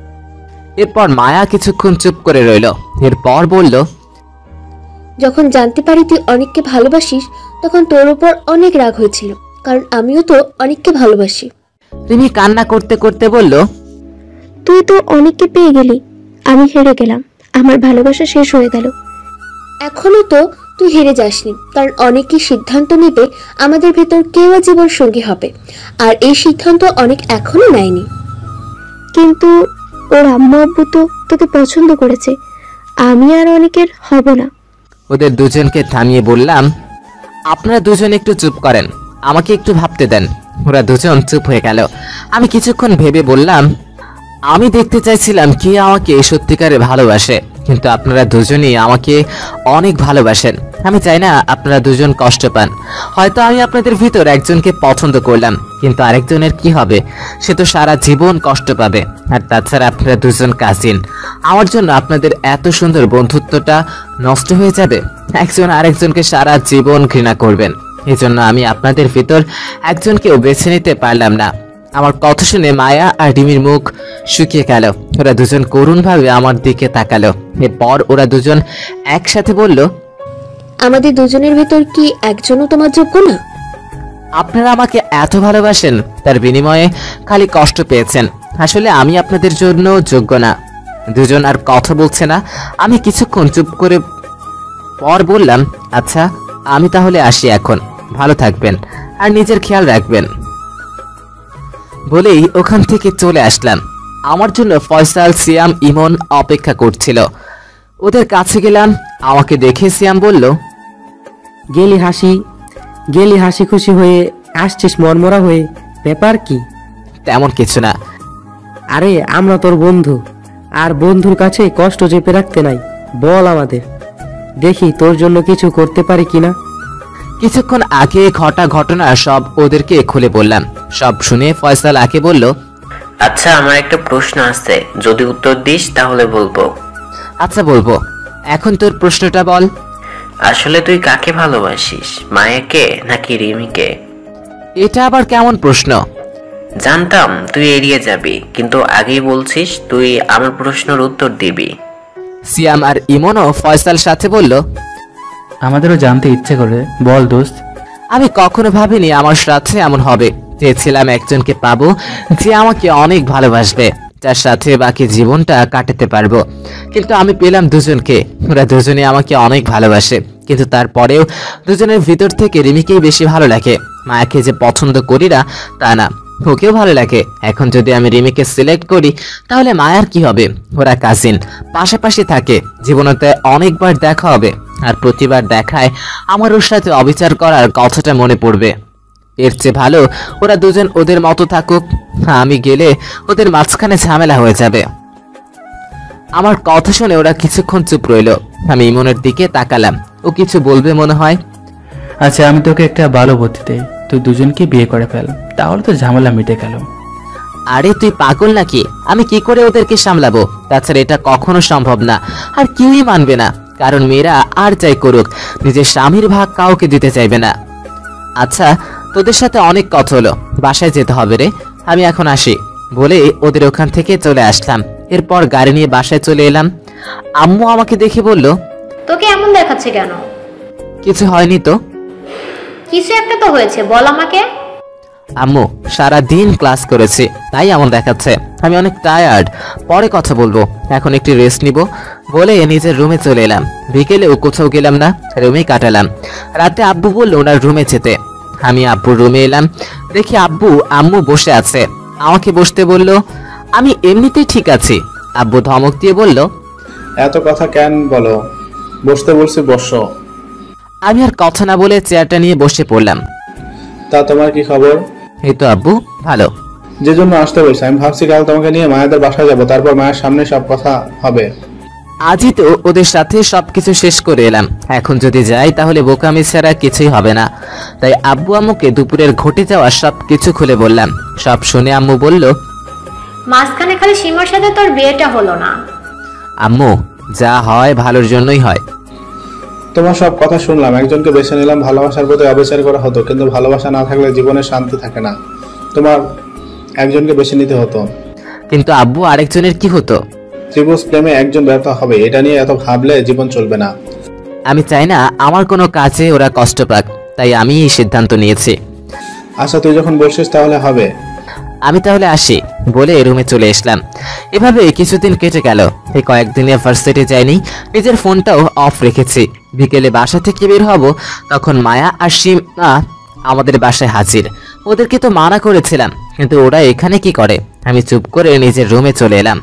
এরপর মায়া কিছুক্ষণ চুপ করে রইল। এরপর বলল, যখন জানতে পারি তুই অনেককে ভালোবাসিস, তখন তোর উপর অনেক রাগ হয়েছিল, কারণ আমিও তো অনেককে ভালোবাসি। রিমি কান্না করতে করতে বলল, তুই তো অনেককে পেয়ে গেলি, আমি হেরে গেলাম, আমার ভালোবাসা শেষ হয়ে গেল। এখনো তো তুই হেরে যাসনি, কারণ অনেকে সিদ্ধান্ত নেবে আমাদের ভেতর কেউ জীবন সঙ্গী হবে, আর এই সিদ্ধান্ত অনেক এখনো নেয়নি। কিন্তু ওর আম্মা আব্বু তো তোকে পছন্দ করেছে, আমি আর অনেকের হব না। ওদের দুজনকে থামিয়ে বললাম, আপনারা দুজন একটু চুপ করেন, আমাকে একটু ভাবতে দেন। ওরা দুজন চুপ হয়ে গেল। আমি কিছুক্ষণ ভেবে বললাম, আমি দেখতে চাইছিলাম কে আমাকে সত্যিকারে ভালোবাসে, কিন্তু আপনারা দুজনই আমাকে অনেক ভালোবাসেন। আমি চাই না আপনারা দুজন কষ্ট পান। হয়তো আমি আপনাদের ভিতর একজনকে পছন্দ করলাম, কিন্তু আরেকজনের কি হবে? সে তো সারা জীবন কষ্ট পাবে। আর তাছাড়া আপনারা দুজন কাজিন, আমার জন্য আপনাদের এত সুন্দর বন্ধুত্বটা নষ্ট হয়ে যাবে। একজন আরেকজনকে সারা জীবন ঘৃণা করবেন। এই জন্য আমি আপনাদের ভিতর একজনকেও বেছে নিতে পারলাম না। আমার কথা শুনে মায়া আর রিমির মুখ শুকিয়ে গেল। ওরা দুজন করুণভাবে আমার দিকে তাকালো। এরপর ওরা দুজন একসাথে বলল, আমাদের দুজনের ভেতর কি একজনও তোমার যোগ্য না? আপনারা আমাকে এত ভালোবাসেন, তার বিনিময়ে খালি কষ্ট পেয়েছেন। আসলে আমি আপনাদের জন্য যোগ্য না। দুজন আর কথা বলছে না। আমি কিছুক্ষণ চুপ করে পর বললাম, আচ্ছা আমি তাহলে আসি এখন, ভালো থাকবেন আর নিজের খেয়াল রাখবেন। বলেই ওখান থেকে চলে আসলাম। আমার জন্য ফয়সাল, সিয়াম, ইমন অপেক্ষা করছিল। ওদের কাছে গেলাম। আমাকে দেখে সিয়াম বলল, গেলি হাসি খুশি হয়ে, আসছিস মনমরা হয়ে, ব্যাপার কি? তেমন কিছু না। আরে আমরা তোর বন্ধু, আর বন্ধুর কাছে কষ্ট চেপে রাখতে নাই, বল আমাদের, দেখি তোর জন্য কিছু করতে পারি কিনা। কিছুক্ষণ আগে ঘটা ঘটনা সব ওদেরকে খুলে বললাম। সব শুনে ফয়সাল আকে বলল, আচ্ছা আমার একটা প্রশ্ন আছে, যদি উত্তর দিস তাহলে বলবো। আচ্ছা বলবো, এখন তোর প্রশ্নটা বল। আসলে তুই কাকে ভালোবাসিস, মায়াকে নাকি রিমিকে? এটা আবার কেমন প্রশ্ন? জানতাম তুই এড়িয়ে যাবি, কিন্তু আগেই বলছিস তুই আমার প্রশ্নের উত্তর দিবি। সিয়াম আর ইমনও ফয়সাল সাথে বলল, আমাদেরও জানতে ইচ্ছে করে, বল দোস্ত। আমি কখনো ভাবিনি আমার সাথে এমন হবে। চেয়েছিলাম একজনকে পাবো যে আমাকে অনেক ভালোবাসবে, যার সাথে বাকি জীবনটা কাটাতে পারবো। কিন্তু আমি পেলাম দুজনকে, ওরা দুজনে আমাকে অনেক ভালোবাসে। কিন্তু তারপরেও দুজনের ভিতর থেকে রিমিকেই বেশি ভালো লাগে। মায়াকে যে পছন্দ করি না তা না, ওকেও ভালো লাগে। এখন যদি আমি রিমিকে সিলেক্ট করি তাহলে মায়ার কি হবে? ওরা কাজিন, পাশাপাশি থাকে, জীবনেতে অনেকবার দেখা হবে, আর প্রতিবার দেখায় আমার ওর সাথে অবিচার করার কথাটা মনে পড়বে। এর চেয়ে ভালো ওরা দুজন ওদের মতো থাকুক, আমি গেলে ওদের মাঝখানে ঝামেলা হয়ে যাবে। আমার কথা শুনে ওরা কিছুক্ষণ চুপ রইল। আমি ইমনের দিকে তাকালাম, ও কিছু বলবে মনে হয়। আচ্ছা আমি তোকে একটা ভালো বুদ্ধি দেই, তুই দুজনকে বিয়ে করে ফেল, তাহলে তো ঝামেলা মিটে গেল। আরে তুই পাগল নাকি? আমি কি করে ওদেরকে সামলাবো? তাছাড়া এটা কখনো সম্ভব না, আর কেউই মানবে না। কারণ মেয়েরা আর যাই করুক, নিজের স্বামীর ভাগ কাউকে দিতে চাইবে না। আচ্ছা তোদের সাথে অনেক কথা হলো, বাসায় যেতে হবে রে, আমি এখন আসি বলে ওদের ওখান থেকে চলে আসলাম। এরপর গাড়ি নিয়ে বাসায় চলে এলাম। আম্মু আমাকে দেখে বলল, তোকে এমন দেখাচ্ছে কেন? কিছু হয়নি তো। কিছু একটা তো হয়েছে, বল আমাকে। আম্মু সারা দিন ক্লাস করেছি, তাই এমন দেখাচ্ছে। আমি অনেক টায়ার্ড, পরে কথা বলবো, এখন একটু রেস্ট নিব বলে নিজের রুমে চলে এলাম। বিকেলেও কোথাও গেলাম না, রুমেই কাটালাম। রাতে আব্বু বললো ওনার রুমে যেতে। আমি আব্বুর রুমে এলাম, দেখি আব্বু আম্মু বসে আছে, আমাকে বসতে বলল। আমি এমনিতেই ঠিক আছি। আব্বু ধমক দিয়ে বলল, এত কথা কেন বলো, বসতে বলছি বসো। আমি আর কথা না বলে চেয়ারটা নিয়ে বসে পড়লাম। তা তোমার কি খবর? এই তো আব্বু, ভালো। যে জন্য আসতে বলছি, আমি ভাবছি কাল তোমাকে নিয়ে মায়াদের বাসায় যাবো, তারপর মায়ের সামনে সব কথা হবে। আজই তো ওদের সাথে সবকিছু শেষ করে এলাম, এখন যদি যাই তাহলে বোকামি ছাড়া কিছুই হবে না। তাই আব্বু আম্মুকে দুপুরের ঘটে যাওয়া সবকিছু খুলে বললাম। সব শুনে আম্মু বলল, মাঝখানে খালি সীমার সাথে তোর বিয়েটা হলো না। আম্মু যা হয় ভালোর জন্যই হয়। তোমার সব কথা শুনলাম, একজনকে বেছে নিলাম, ভালোবাসার প্রতি অবিচার করা হতো, কিন্তু ভালোবাসা না থাকলে জীবনে শান্তি থাকে না। তোমার একজনকে বেছে নিতে হতো। কিন্তু আব্বু আরেকজনের কি হতো? ত্রিভুজ প্রেমে একজন ব্যর্থ হবে, এটা নিয়ে এত ভাবলে জীবন চলবে না। আমি চাই না আমার কোনো কাজে ওরা কষ্ট পাক, তাই আমি এই সিদ্ধান্ত নিয়েছি। আচ্ছা তুই যখন বলছিস তাহলে হবে। আমি তাহলে আসি বলে রুমে চলে আসলাম। এভাবে কিছুদিন কেটে গেল। এই কয়েকদিনে ভার্সিটি যাইনি, নিজের ফোনটাও অফ রেখেছি। বিকেলে বাসা থেকে বের হব, তখন মায়া আর সীমা আমাদের বাসায় হাজির। ওদেরকে তো মানা করেছিলাম, কিন্তু ওরা এখানে কি করে? আমি চুপ করে নিজের রুমে চলে এলাম।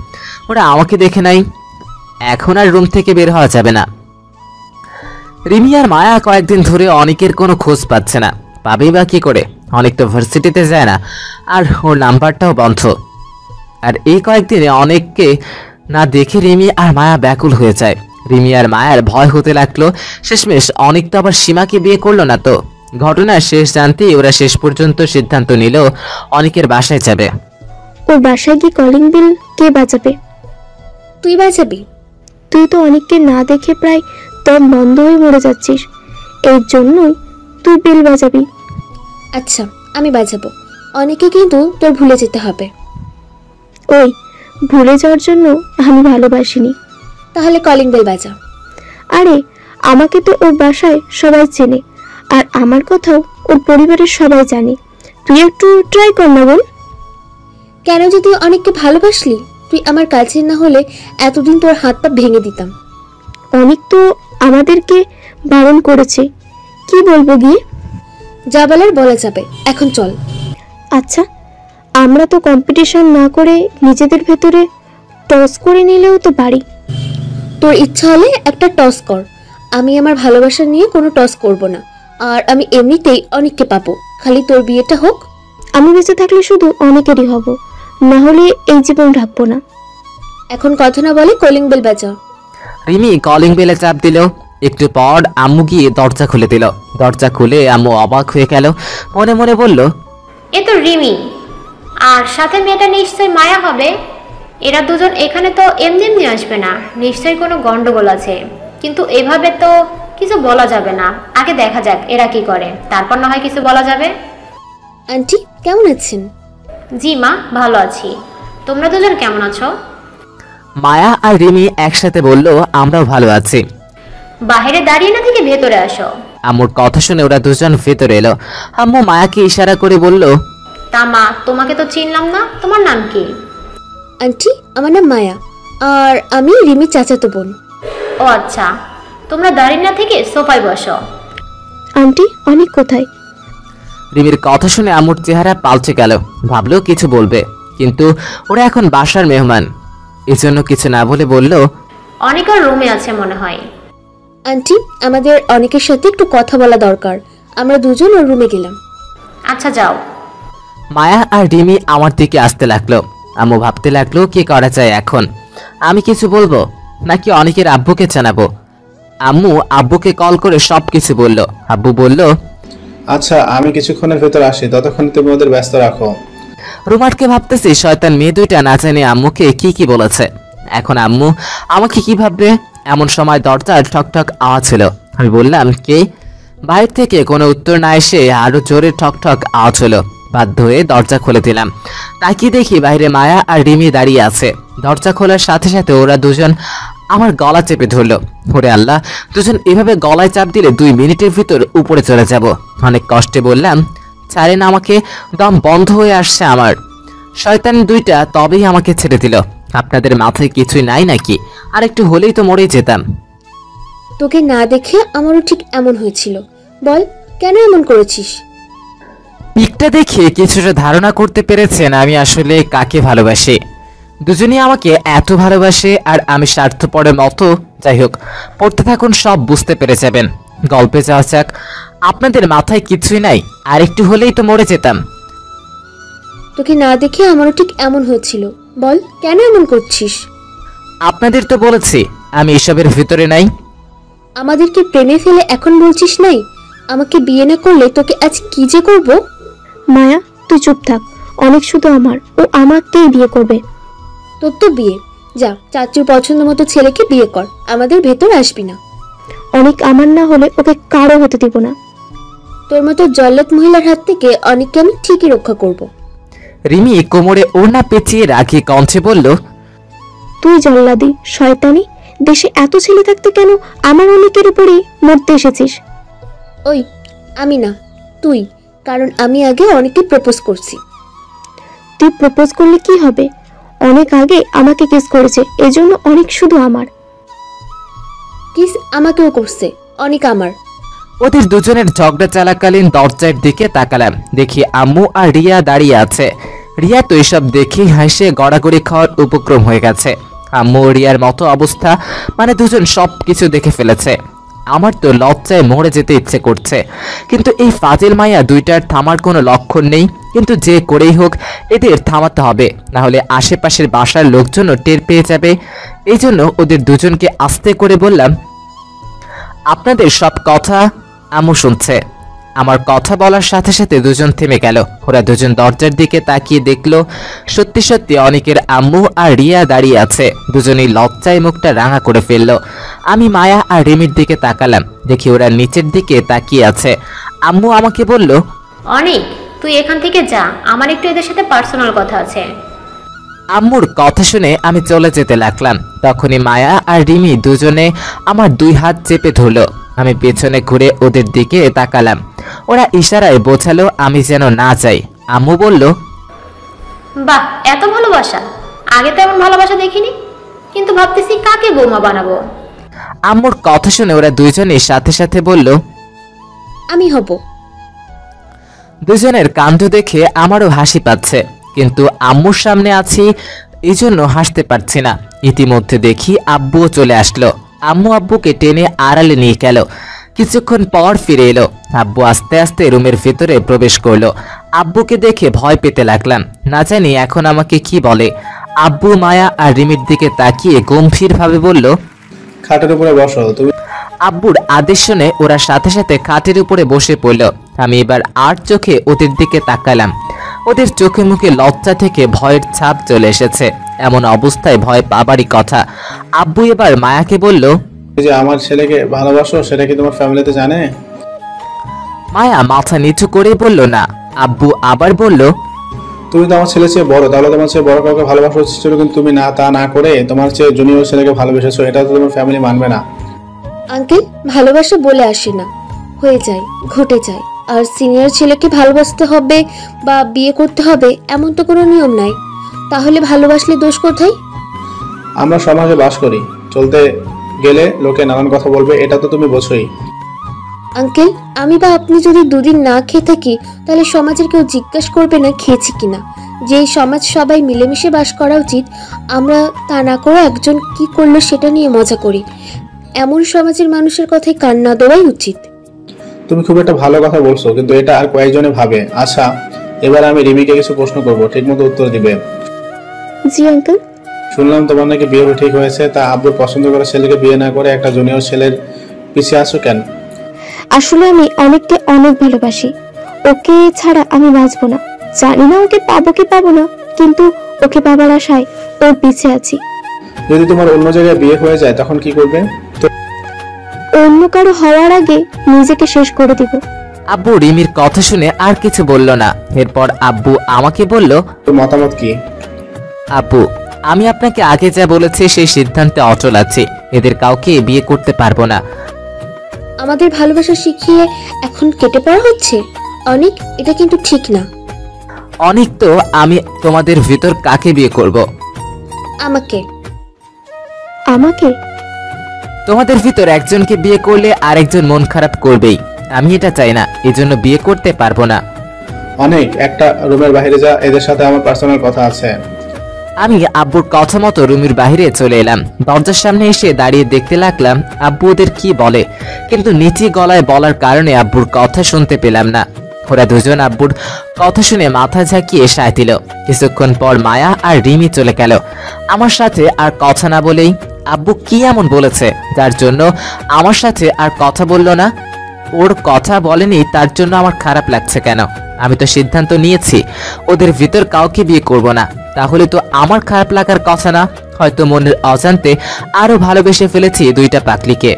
ওরা আমাকে দেখে নাই, এখন আর রুম থেকে বের হওয়া যাবে না। রিমি আর মায়া কয়েকদিন ধরে অনেকের কোনো খোঁজ পাচ্ছে না, পাবেই বা কি করে? অনেক তো ভার্সিটিতে যায় না, আর ওর নাম্বারটাও বন্ধ। আর এই কয়েকদিনে অনেককে না দেখে রিমি আর মায়া ব্যাকুল হয়ে যায়। রিমি আর মায়ার ভয় হতে লাগলো। শেষমেশ অনেক তো আবার সীমাকে বিয়ে করলো না তো। ঘটনার শেষ জানতেই ওরা শেষ পর্যন্ত সিদ্ধান্ত নিল অনেকের বাসায় যাবে। ওর বাসায় গিয়ে কলিং বেল কে বাজাবে? তুই বাজাবি? তুই তো অনেককে না দেখে প্রায় দম বন্ধ হয়ে মরে যাচ্ছিস, এর জন্যই তুই বেল বাজাবি। আচ্ছা আমি বাজাবো, অনেকে কিন্তু তোর ভুলে যেতে হবে। ওই ভুলে যাওয়ার জন্য আমি ভালোবাসিনি। তাহলে কলিং বেল বাজা। আরে আমাকে তো ওর বাসায় সবাই চেনে, আর আমার কথাও ওর পরিবারের সবাই জানে। তুই একটু ট্রাই কর না বোন। কেন, যদি অনেককে ভালোবাসলি, তুই আমার কাছে না হলে এতদিন তোর হাত পা ভেঙে দিতাম। অনেক তো আমাদেরকে বারণ করেছে, কি বলবো গিয়ে? যা বলার বলা যাবে, এখন চল। আচ্ছা আমরা তো কম্পিটিশন না করে নিজেদের ভেতরে টস করে নিলেও তো পারি। তোর ইচ্ছা হলে একটা টস কর, আমি আমার ভালোবাসা নিয়ে কোনো টস করব না। আর আমি এমনিতেই অনেককে পাবো, খালি তোর বিয়েটা হোক। আমি বেঁচে থাকলে শুধু অনেকেরই হব, না হলে এই জীবন রাখবো না। এখন কথা না বলে কলিং বেল বাজাও। রিমি কলিং বেলে চাপ দিল। একটু পর আম্মু গিয়ে দরজা খুলে দিল। দরজা খুলে আম্মু অবাক হয়ে গেল, মনে মনে বলল, এ তো রিমি, আর সাথে মেয়েটা নিশ্চয়ই মায়া হবে। এরা দুজন এখানে তো এমনি এমনি আসবে না, নিশ্চয়ই কোনো গন্ডগোল আছে। কিন্তু এভাবে তো কিছু বলা যাবে না, আগে দেখা যাক এরা কি করে, তারপর না হয় কিছু বলা যাবে। আন্টি কেমন আছেন? জি মা, ভালো আছি। তোমরা দুজন কেমন আছো? মায়া আর রিমি একসাথে বলল, আমরাও ভালো আছি। বাইরে দাঁড়িয়ে না থেকে ভেতরে আসো। আম্মুর কথা শুনে ওরা দুজন ভেতরে এলো। আম্মু মায়াকে ইশারা করে বলল, তা মা, তোমাকে তো চিনলাম না, তোমার নাম কি? আন্টি আমার নাম মায়া, আর আমি রিমি চাচাতো বোন। ও আচ্ছা, তোমরা দাঁড়িয়ে না থেকে সোফায় বসো। আন্টি অনেক কোথায়? রিমির কথা শুনে আম্মুর চেহারা পাল্টে গেল। ভাবলো কিছু বলবে, কিন্তু ওরা এখন বাসার মেহমান, এজন্য কিছু না বলে বলল, অনেকের রুমে আছে মনে হয়। আন্টি আমাদের অনেকের সাথে একটু কথা বলা দরকার, আমরা দুজন ওর রুমে গেলাম। আচ্ছা যাও। মায়া আর রিমি আমার দিকে আসতে লাগলো। আম্মু ভাবতে লাগলো কি করা যায় এখন। আমি কিছু বলবো নাকি অনেকের আব্বুকে জানাবো? আম্মু আব্বুকে কল করে সবকিছু বলল। আব্বু বলল, আচ্ছা আমি কিছুক্ষণের ভেতর আসি, ততক্ষণ তুমি ওদের ব্যস্ত রাখো। রুমাটকে ভাবতেছি শয়তান মেয়ে দুইটা না জানি আম্মুকে কি কি বলেছে। এখন আম্মু আমাকে কি ভাববে? এমন সময় দরজার ঠকঠক আওয়াজ ছিল। আমি বললাম, কে? বাইরে থেকে কোনো উত্তর না এসে আরো জোরে ঠকঠক আওয়াজ হলো। বাধ্য হয়ে দরজা খুলে দিলাম। তাকিয়ে দেখি বাইরে মায়া আর রিমি দাঁড়িয়ে আছে। দরজা খোলার সাথে সাথে ওরা দুজন আমার গলা চেপে ধরলো। ওরে আল্লাহ, দুজন এভাবে গলায় চাপ দিলে 2 মিনিটের ভিতর উপরে চলে যাব। অনেক কষ্টে বললাম, ছাড়েন আমাকে, দম বন্ধ হয়ে আসছে আমার। শয়তান দুইটা তবেই আমাকে ছেড়ে দিল। আপনাদের মাথায় কিছুই নাই নাকি? আর একটু হলেই তো মরে যেতাম। তোকে না দেখে আমারও ঠিক এমন হয়েছিল, বল কেন এমন করেছিস? পিকটা দেখে কিছুটা ধারণা করতে পেরেছেন আমি আসলে কাকে ভালোবাসি। দুজনেই আমাকে এত ভালোবাসে আর আমি স্বার্থপরের মতো। যাই হোক, পড়তে থাকুন, সব বুঝতে পেরে যাবেন। গল্পে যাওয়া যাক। আপনাদের মাথায় কিছুই নাই, আর একটু হলেই তো মরে যেতাম। তোকে না দেখে আমারও ঠিক এমন হয়েছিল, বল কেন এমন করছিস? আপনাদের তো বলেছি আমি এসবের ভিতরে নাই। আমাদেরকে প্রেমে ফেলে এখন বলছিস নাই? আমাকে বিয়ে না করলে তোকে আজ কি যে করব? মায়া তুই চুপ থাক, অনেক শুধু আমার, ও আমাকেই বিয়ে করবে। তোর তো বিয়ে, যা চাচুর পছন্দ মতো ছেলেকে বিয়ে কর, আমাদের ভেতর আসবি না। অনেক আমার না হলে ওকে কারো হতে দিব না। তোর মতো জল্লাদ মহিলার হাত থেকে অনেককে আমি ঠিকই রক্ষা করব। রিমি কোমরে ওড়না পেঁচিয়ে রাখি কণ্ঠে বলল, তুই জল্লাদি শয়তানি, দেশে এত ছেলে থাকতে কেন আমার অনেকের উপরই মরতে এসেছিস? ওই আমি না, তুই, কারণ আমি আগে অনেককে প্রপোজ করছি। তুই প্রপোজ করলে কি হবে? অনেক আগে আমাকে কিস করেছে, এজন্য অনেক শুধু আমার। কিস আমাকেও করছে, অনেক আমার। ওদের দুজনের ঝগড়া চলাকালীন দরজার দিকে তাকালাম, দেখি আম্মু আর রিয়া দাঁড়িয়ে আছে। রিয়া তো এসব দেখে হাসে গড়াগড়ি খাওয়ার উপক্রম হয়ে গেছে। আম্মু ও রিয়ার মতো অবস্থা, মানে দুজন সব কিছু দেখে ফেলেছে। আমার তো লজ্জায় মরে যেতে ইচ্ছে করছে, কিন্তু এই ফাজিল মাইয়া দুইটার থামার কোনো লক্ষণ নেই। কিন্তু যে করেই হোক এদের থামাতে হবে, না হলে আশেপাশের বাসার লোকজনও টের পেয়ে যাবে। এই জন্য ওদের দুজনকে আস্তে করে বললাম, আপনাদের সব কথা আম্মু শুনছে। আমার কথা বলার সাথে সাথে দুজন থেমে গেল। ওরা দুজন দরজার দিকে তাকিয়ে দেখলো সত্যি সত্যি অনেকের আম্মু আর রিয়া দাঁড়িয়ে আছে। দুজনেই লজ্জায় মুখটা রাঙা করে ফেললো। আমি মায়া আর রিমির দিকে তাকালাম, দেখি ওরা নিচের দিকে তাকিয়ে আছে। আম্মু আমাকে বলল, অনেক, তুই এখান থেকে যা, আমার একটু এদের সাথে পার্সোনাল কথা আছে। আম্মুর কথা শুনে আমি চলে যেতে লাগলাম। তখনই মায়া আর রিমি দুজনে আমার 2 হাত চেপে ধরলো। আমি পেছনে ঘুরে ওদের দিকে তাকালাম। ওরা ইশারায় বোঝালো আমি যেন না যাই। আম্মু বলল, বাহ, এত ভালোবাসা, আগে তো এমন ভালোবাসা দেখিনি। কিন্তু ভাবতেছি কাকে বৌমা বানাবো। আম্মুর কথা শুনে ওরা দুইজনের সাথে সাথে বলল, আমি হব। দুজনের কাণ্ড দেখে আমারও হাসি পাচ্ছে, কিন্তু আম্মুর সামনে আছি এই জন্য হাসতে পারছি না। ইতিমধ্যে দেখি আব্বুও চলে আসলো। আম্মু আব্বুকে টেনে আড়ালে নিয়ে গেল। কিছুক্ষণ পর ফিরে এলো। আব্বু আস্তে আস্তে রুমের ভেতরে প্রবেশ করলো। আব্বুকে দেখে ভয় পেতে লাগলাম, না জানি এখন আমাকে কি বলে। আব্বু মায়া আর রিমির দিকে তাকিয়ে গম্ভীরভাবে বলল, খাটের উপরে বসো তুমি। আব্বুর আদেশ শুনে ওরা সাথে সাথে খাটের উপরে বসে পড়ল। আমি এবার আর চোখে ওদের দিকে তাকালাম। ওদের চোখে মুখে লজ্জা থেকে ভয়ের ছাপ চলে এসেছে। এমন অবস্থায় ভয় পাবারই কথা। আব্বু এবার মায়াকে বলল, এই যে আমার ছেলেকে ভালোবাসো, সেটা কি তোমার ফ্যামিলিতে জানে? মায়া মাথা নিচু করে বলল না। আব্বু আবার বলল, তুমি তো আমার ছেলে চেয়ে বড়, তাহলে তোমার চেয়ে বড় কাউকে ভালোবাসা উচিত ছিল, কিন্তু তুমি তা না করে তোমার চেয়ে জুনিয়র ছেলেকে ভালোবেসেছো। এটা তো তোমার ফ্যামিলি মানবে না। আঙ্কেল, ভালোবাসা বলে আসে না, হয়ে যায়, ঘটে যায়। আর সিনিয়র ছেলেকে ভালোবাসতে হবে বা বিয়ে করতে হবে এমন তো কোনো নিয়ম নাই। তাহলে ভালোবাসলে দোষ কোথায়? আমরা সমাজে বাস করি, চলতে গেলে লোকে নানান কথা বলবে, এটা তো তুমি বোঝোই। আঙ্কেল, আমি বা আপনি যদি দুদিন না খেয়ে থাকি তাহলে সমাজের কেউ জিজ্ঞাসা করবে না খেয়েছি কিনা। যেই সমাজ সবাই মিলেমিশে বাস করা উচিত, আমরা তা না করে একজন কি করলো সেটা নিয়ে মজা করি। এমন সমাজের মানুষের কথায় কান না দেওয়াই উচিত। তুমি খুব একটা ভালো কথা বলছো, কিন্তু এটা আর কয়েকজনে ভাবে। আচ্ছা, এবার আমি রিমিকে কিছু প্রশ্ন করবো, ঠিক মতো উত্তর দিবে। জি আঙ্কেল। শুনলাম তোমার নাকি বিয়ে ঠিক হয়েছে, তা আব্বুর পছন্দ করা ছেলেকে বিয়ে না করে একটা জুনিয়র ছেলের পিছিয়ে আছো কেন? আসলে আমি অনেককে অনেক ভালোবাসি। ওকে ছাড়া আমি বাঁচবো না। জানি না ওকে পাবো কি পাবো না, কিন্তু ওকে পাবার আশায় ওর পিছে আছি। যদি তোমার অন্য জায়গায় বিয়ে হয়ে যায় তখন কি করবে? অন্য কারো হওয়ার আগে নিজেকে শেষ করে দিব। আব্বু রিমির কথা শুনে আর কিছু বলল না। এরপর আব্বু আমাকে বলল, তোর মতামত কি? আব্বু, আমি আপনাকে আগে যা বলেছি সেই সিদ্ধান্তে অচল আছি। এদের কাউকে বিয়ে করতে পারবো না। আমাদের ভালোবাসা শিখিয়ে এখন কেটে পড়া হচ্ছে অনেক, এটা কিন্তু ঠিক না। অনেক তো আমি তোমাদের ভিতর কাকে বিয়ে করব? আমাকে। আমাকে? তোমাদের ভিতর একজনকে বিয়ে করলে আরেকজন মন খারাপ করবেই। আমি এটা চাই না, এজন্য বিয়ে করতে পারবো না। অনেক, একটা রুমের বাইরে যা, এদের সাথে আমার পার্সোনাল কথা আছে। আমি আব্বুর কথা মতো রুমের বাইরে চলে এলাম। দরজার সামনে এসে দাঁড়িয়ে দেখতে লাগলাম আব্বু ওদের কি বলে, কিন্তু নিচু গলায় বলার কারণে আব্বুর কথা শুনতে পেলাম না। ওরা দুজন আব্বুর কথা শুনে মাথা ঝাঁকিয়ে সায় দিল। কিছুক্ষণ পর মায়া আর রিমি চলে গেল। আমার সাথে আর কথা না বলেই আব্বু কি এমন বলেছে যার জন্য আমার সাথে আর কথা বলল না? ওর কথা বলেনি তার জন্য আমার খারাপ লাগছে কেন? আমি তো সিদ্ধান্ত নিয়েছি ওদের ভিতর কাউকে বিয়ে করব না। তাহলে তো আমার খারাপ লাগার কথা না। হয়তো মনের অজান্তে আরো ভালোবেসে ফেলেছি দুইটা পাগলিকে।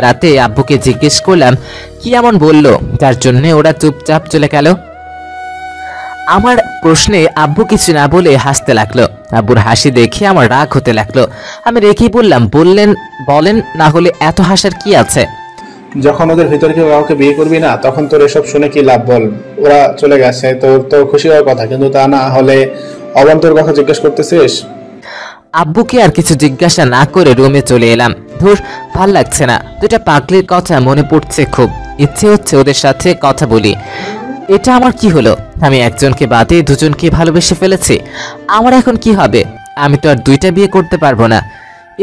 রাতে আব্বুকে জিজ্ঞেস করলাম কি এমন বললো যার জন্য ওরা চুপচাপ চলে গেল। আমার প্রশ্নে আব্বু কিছু না বলে হাসতে লাগলো। আব্বুর হাসি দেখে আমার রাগ হতে লাগলো। আমি রেখেই বললাম, বলেন না হলে এত হাসার কি আছে? যখন ওদের ভিতরে কেউ কাউকে বিয়ে করবি না, তখন তোর এসব শুনে কি লাভ বল? ওরা চলে গেছে, তোর তো খুশি হওয়ার কথা, কিন্তু তা না হলে অবান্তর কথা জিজ্ঞেস করতেছিস। আব্বুকে আর কিছু জিজ্ঞাসা না করে রুমে চলে এলাম। ধুর, ভাল লাগছে না। দুটা পাগলির কথা মনে পড়ছে খুব। ইচ্ছে হচ্ছে ওদের সাথে কথা বলি। এটা আমার কি হলো? আমি একজনকে বাদে দুজনকে ভালোবেসে ফেলেছি। আমার এখন কি হবে? আমি তো আর দুইটা বিয়ে করতে পারবো না।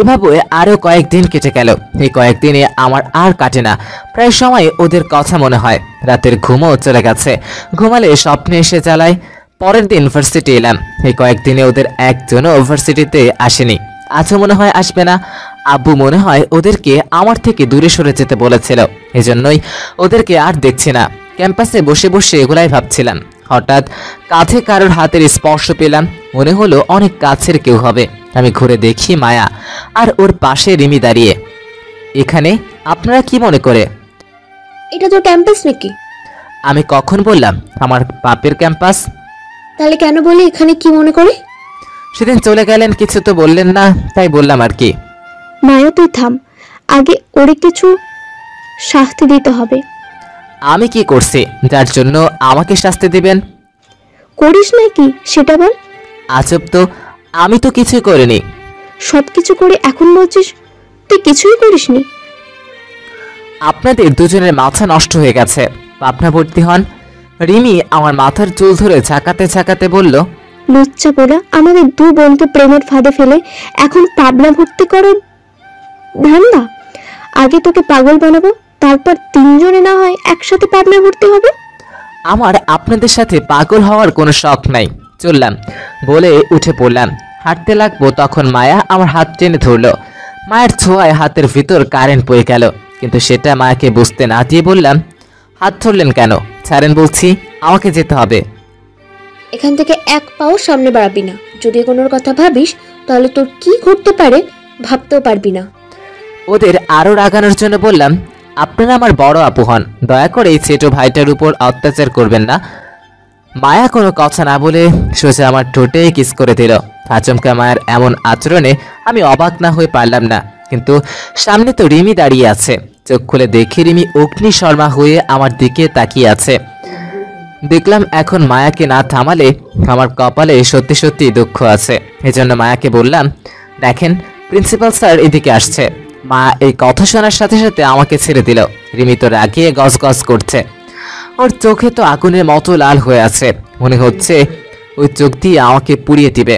এভাবে আরো কয়েকদিন কেটে গেল। এই কয়েকদিনে আমার আর কাটে না। প্রায় সময় ওদের কথা মনে হয়। রাতের ঘুমও চলে গেছে। ঘুমালে স্বপ্নে এসে জ্বালায়। পরের দিন ইউনিভার্সিটি এলাম। এই কয়েকদিনে ওদের একজনও ইউনিভার্সিটিতে আসেনি। আজও মনে হয় আসবে না। আব্বু মনে হয় ওদেরকে আমার থেকে দূরে সরে যেতে বলেছিল। এজন্যই ওদেরকে আর দেখছি না। ক্যাম্পাসে বসে বসে এগুলাই ভাবছিলাম। হঠাৎ কাঁধে কারোর হাতের স্পর্শ পেলাম। মনে হলো অনেক কাছের কেউ হবে। আমি ঘুরে দেখি মায়া আর ওর পাশে রিমি দাঁড়িয়ে। এখানে আপনারা কি মনে করে? এটা তো ক্যাম্পাস নাকি? আমি কখন বললাম আমার বাপের ক্যাম্পাস? তাহলে কেন বলে এখানে কি মনে করে? সেদিন চলে গেলেন, কিছু তো বললেন না, তাই বললাম আর কি। মায়া, তুই থাম। আগে ওরে কিছু শাস্তি দিতে হবে। আমি কি করছি যার জন্য আমাকে শাস্তি দিবেন? করিস নাকি সেটা বল। আজব তো, আমি তো কিছুই করিনি। সবকিছু করে এখন বলছিস তুই কিছুই করিসনি? আপনাদের দুজনের মাথা নষ্ট হয়ে গেছে। পাবনা ভর্তি হন। রিমি আমার মাথার চুল ধরে ঝাঁকাতে ঝাঁকাতে বলল, লুচ্চা বলা আমাদের দু বোনকে প্রেমের ফাঁদে ফেলে এখন পাবনা ভর্তি করো ধান্দা। আগে তোকে পাগল বানাবো, তারপর তিনজনে না হয় একসাথে পাবনা ভর্তি হবে। আমার আপনাদের সাথে পাগল হওয়ার কোনো শখ নাই, চললাম বলে উঠে পড়লাম। হাঁটতে লাগবো তখন মায়া আমার হাত টেনে ধরলো। মায়ের ছোঁয়ায় হাতের ভিতর কারেন্ট পড়ে গেল। কিন্তু সেটা মায়াকে বুঝতে না দিয়ে বললাম, হাত ধরলেন কেন? ছাড়েন বলছি, আমাকে যেতে হবে। এখান থেকে এক পাও সামনে বাড়াবি না। যদি কোনো কথা ভাবিস তাহলে তোর কি ঘটতে পারে ভাবতেও পারবি না। ওদের আরো রাগানোর জন্য বললাম, আপনারা আমার বড় আপু হন, দয়া করে এই ছোট ভাইটার উপর অত্যাচার করবেন না। মায়া কোনো কথা না বলে সোজা আমার ঠোঁটে কিস করে দিল। আচমকা মায়ের এমন আচরণে আমি অবাক না হয়ে পারলাম না, কিন্তু সামনে তো রিমি দাঁড়িয়ে আছে। চোখ খুলে দেখি রিমি অগ্নি শর্মা হয়ে আমার দিকে তাকিয়ে আছে। দেখলাম এখন মায়াকে না থামালে আমার কপালে সত্যি সত্যি দুঃখ আছে। এজন্য মায়াকে বললাম, দেখেন প্রিন্সিপাল স্যার এদিকে আসছে। মা এই কথা শোনার সাথে সাথে আমাকে ছেড়ে দিল। রিমি তো রাগিয়ে গজগজ করছে, ওর চোখে তো আগুনের মতো লাল হয়ে আছে, মনে হচ্ছে ওই চোখ দিয়ে আমাকে পুড়িয়ে দিবে।